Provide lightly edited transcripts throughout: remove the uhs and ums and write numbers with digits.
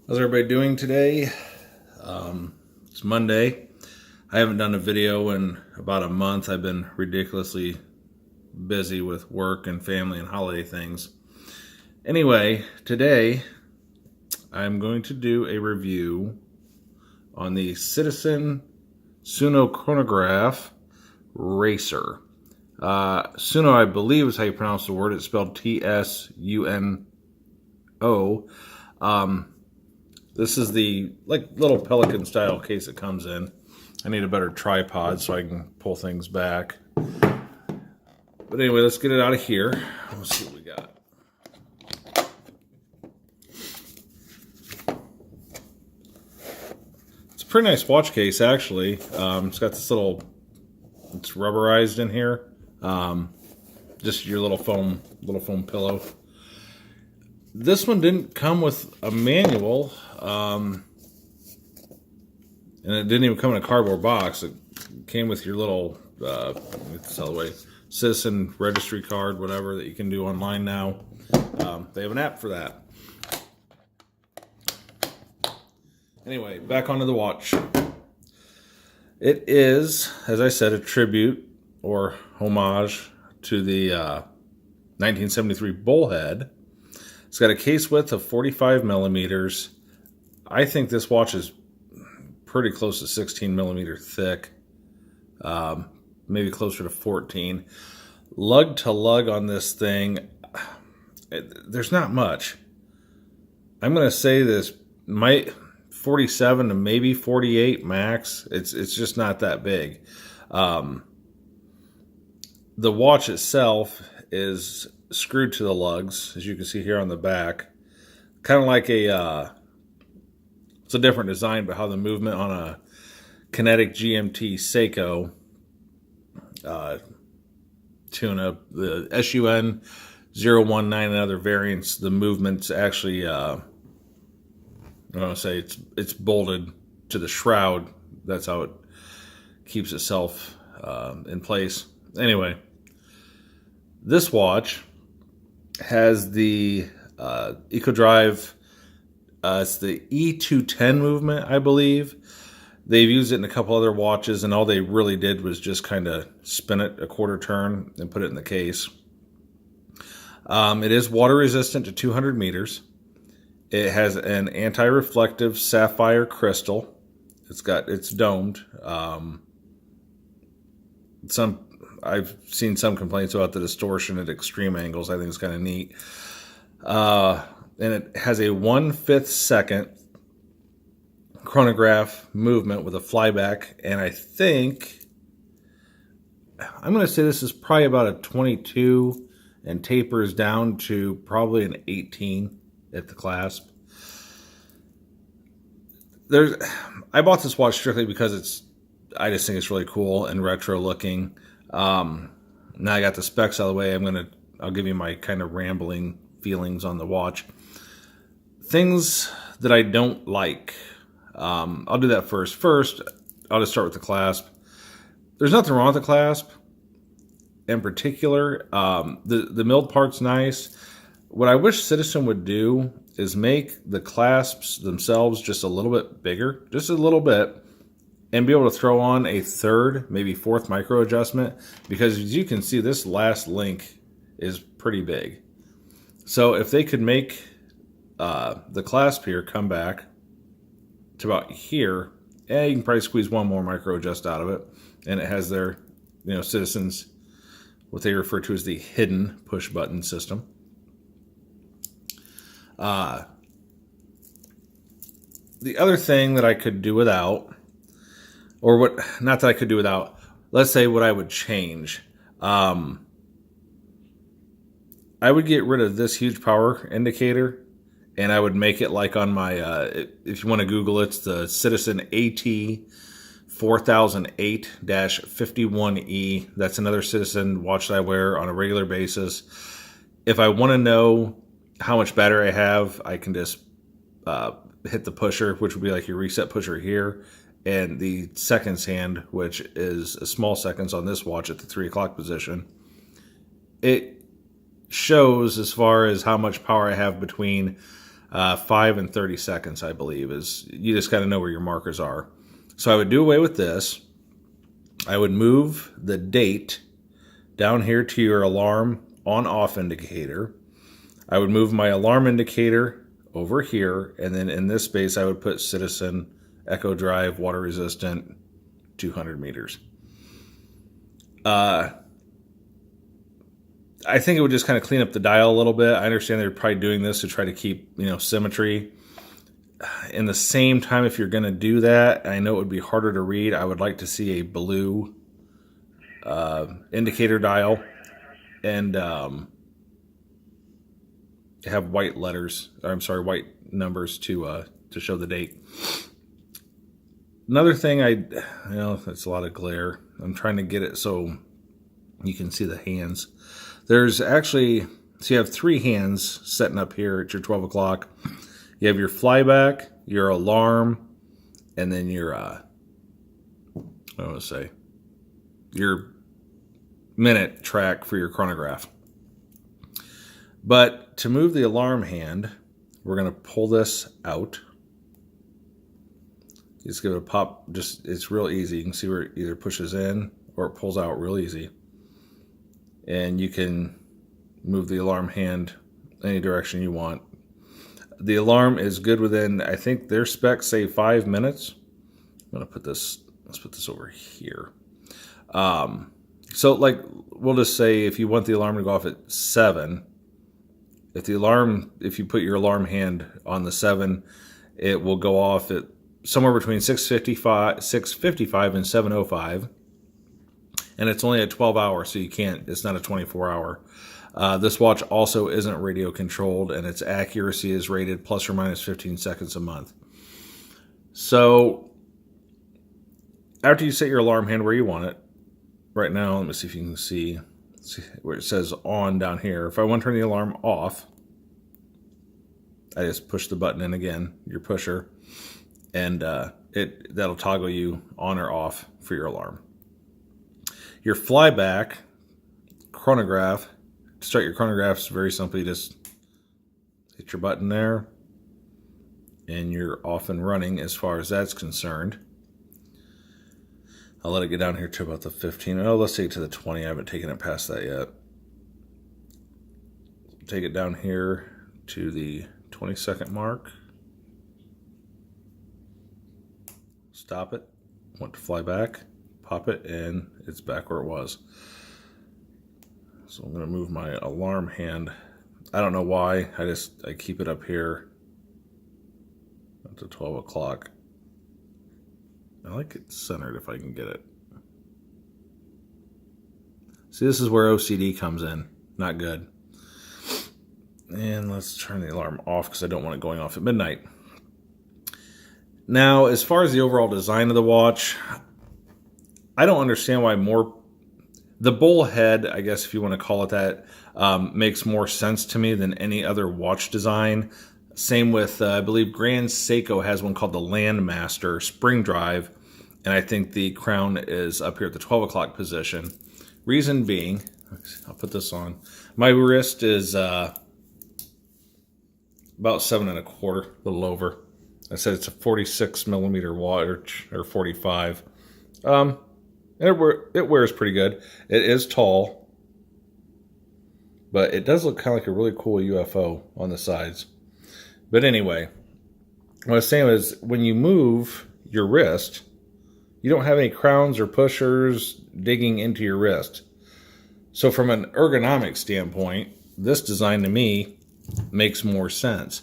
How's everybody doing today? It's Monday. I haven't done a video in about a month. I've been ridiculously busy with work and family and holiday things. Anyway, today I'm going to do a review on the Citizen Tsuno chronograph racer. Tsuno, I believe, is how you pronounce the word. It's spelled Tsuno. This is the little Pelican style case it comes in. I need a better tripod so I can pull things back. But anyway, let's get it out of here. Let's see what we got. It's a pretty nice watch case, actually. It's got this it's rubberized in here. Just your little foam pillow. This one didn't come with a manual, and it didn't even come in a cardboard box. It came with your little, Citizen registry card, whatever, that you can do online now. They have an app for that. Anyway, back onto the watch. It is, as I said, a tribute or homage to the 1973 Bullhead. It's got a case width of 45 millimeters. I think this watch is pretty close to 16 millimeter thick, maybe closer to 14. Lug to lug on this thing, there's not much. I'm going to say this might 47 to maybe 48 max. It's just not that big. The watch itself is screwed to the lugs, as you can see here on the back. Kind of like it's a different design, but how the movement on a Kinetic GMT Seiko tuna, the SUN 019 and other variants, the movement's actually, I want to say it's bolted to the shroud. That's how it keeps itself in place. Anyway, this watch has the EcoDrive. It's the E210 movement, I believe. They've used it in a couple other watches, and all they really did was just kind of spin it a quarter turn and put it in the case. It is water resistant to 200 meters. It has an anti-reflective sapphire crystal. It's domed. I've seen some complaints about the distortion at extreme angles. I think it's kind of neat. And it has a 1/5 second chronograph movement with a flyback. And I'm going to say this is probably about a 22 and tapers down to probably an 18 at the clasp. I bought this watch strictly because I just think it's really cool and retro looking. Now I got the specs out of the way. I'll give you my kind of rambling feelings on the watch. Things that I don't like. I'll do that first. First, I'll just start with the clasp. There's nothing wrong with the clasp in particular. The milled part's nice. What I wish Citizen would do is make the clasps themselves just a little bit bigger, just a little bit, and be able to throw on a third, maybe fourth micro adjustment, because as you can see, this last link is pretty big. So if they could make the clasp here come back to about here, you can probably squeeze one more micro adjust out of it, and it has their, Citizens, what they refer to as the hidden push button system. The other thing that I could do without, not that I could do without, let's say what I would change. I would get rid of this huge power indicator, and I would make it like on my, if you want to Google it, it's the Citizen AT 4008-51E. That's another Citizen watch that I wear on a regular basis. If I want to know how much battery I have, I can just hit the pusher, which would be like your reset pusher here, and the seconds hand, which is a small seconds on this watch at the 3 o'clock position. It shows as far as how much power I have between 5 and 30 seconds, I believe, is you just got to know where your markers are. So I would do away with this. I would move the date down here to your alarm on-off indicator. I would move my alarm indicator over here, and then in this space I would put Citizen, Echo Drive, water resistant, 200 meters. I think it would just kind of clean up the dial a little bit. I understand they're probably doing this to try to keep, symmetry. In the same time, if you're going to do that, I know it would be harder to read. I would like to see a blue indicator dial and have white letters. White numbers to show the date. Another thing, it's a lot of glare. I'm trying to get it so you can see the hands. There's actually, so you have 3 hands setting up here at your 12 o'clock. You have your flyback, your alarm, and then your, your minute track for your chronograph. But to move the alarm hand, we're going to pull this out. Just give it a pop. It's real easy. You can see where it either pushes in or it pulls out real easy. And you can move the alarm hand any direction you want. The alarm is good within, I think their specs say 5 minutes. I'm going to let's put this over here. So we'll just say if you want the alarm to go off at 7, if you put your alarm hand on the 7, it will go off at somewhere between 6:55 and 7:05. And it's only a 12 hour, so it's not a 24 hour. This watch also isn't radio controlled, and its accuracy is rated plus or minus 15 seconds a month. So after you set your alarm hand where you want it, right now, let me see if you can see where it says on down here. If I want to turn the alarm off, I just push the button in again, your pusher, and that'll toggle you on or off for your alarm. Your flyback chronograph, to start your chronograph is very simply just hit your button there, and you're off and running as far as that's concerned. I'll let it get down here to about the 15. Oh, let's take it to the 20. I haven't taken it past that yet. Take it down here to the 20-second mark. Stop it. Want to fly back. Pop it, and it's back where it was. So I'm going to move my alarm hand. I don't know why. I keep it up here up to 12 o'clock. I like it centered if I can get it. See, this is where OCD comes in. Not good. And let's turn the alarm off because I don't want it going off at midnight. Now, as far as the overall design of the watch, I don't understand why the bowl head, I guess if you want to call it that, makes more sense to me than any other watch design. Same with, I believe Grand Seiko has one called the Landmaster Spring Drive, and I think the crown is up here at the 12 o'clock position. Reason being, I'll put this on. My wrist is about 7 1/4, a little over. I said it's a 46 millimeter watch, or 45. It wears pretty good. It is tall, but it does look kind of like a really cool UFO on the sides. But anyway, what I was saying is when you move your wrist, you don't have any crowns or pushers digging into your wrist. So from an ergonomic standpoint, this design to me makes more sense.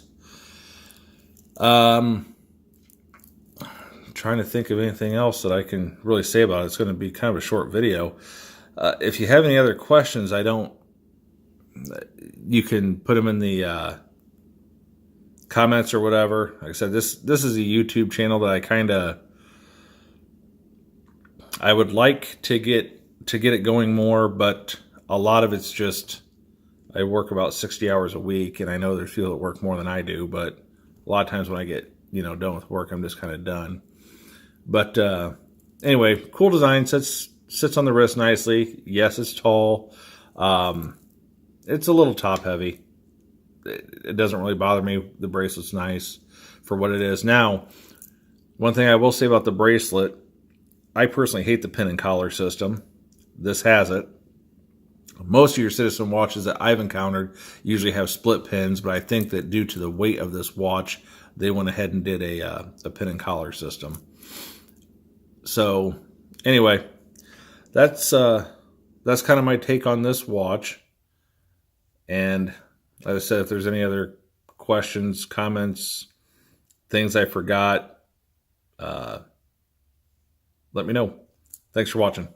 Trying to think of anything else that I can really say about it. It's going to be kind of a short video. If you have any other questions, you can put them in the comments or whatever. Like I said, this is a YouTube channel that I would like to get it going more, but a lot of it's just I work about 60 hours a week, and I know there's people that work more than I do, but a lot of times when I get done with work, I'm just kind of done. But anyway, cool design, sits on the wrist nicely. Yes, it's tall. It's a little top heavy. it doesn't really bother me. The bracelet's nice for what it is. Now, one thing I will say about the bracelet, I personally hate the pin and collar system. This has it. Most of your Citizen watches that I've encountered usually have split pins, but I think that due to the weight of this watch, they went ahead and did a pin and collar system. So, anyway, that's kind of my take on this watch. And like I said, if there's any other questions, comments, things I forgot, let me know. Thanks for watching.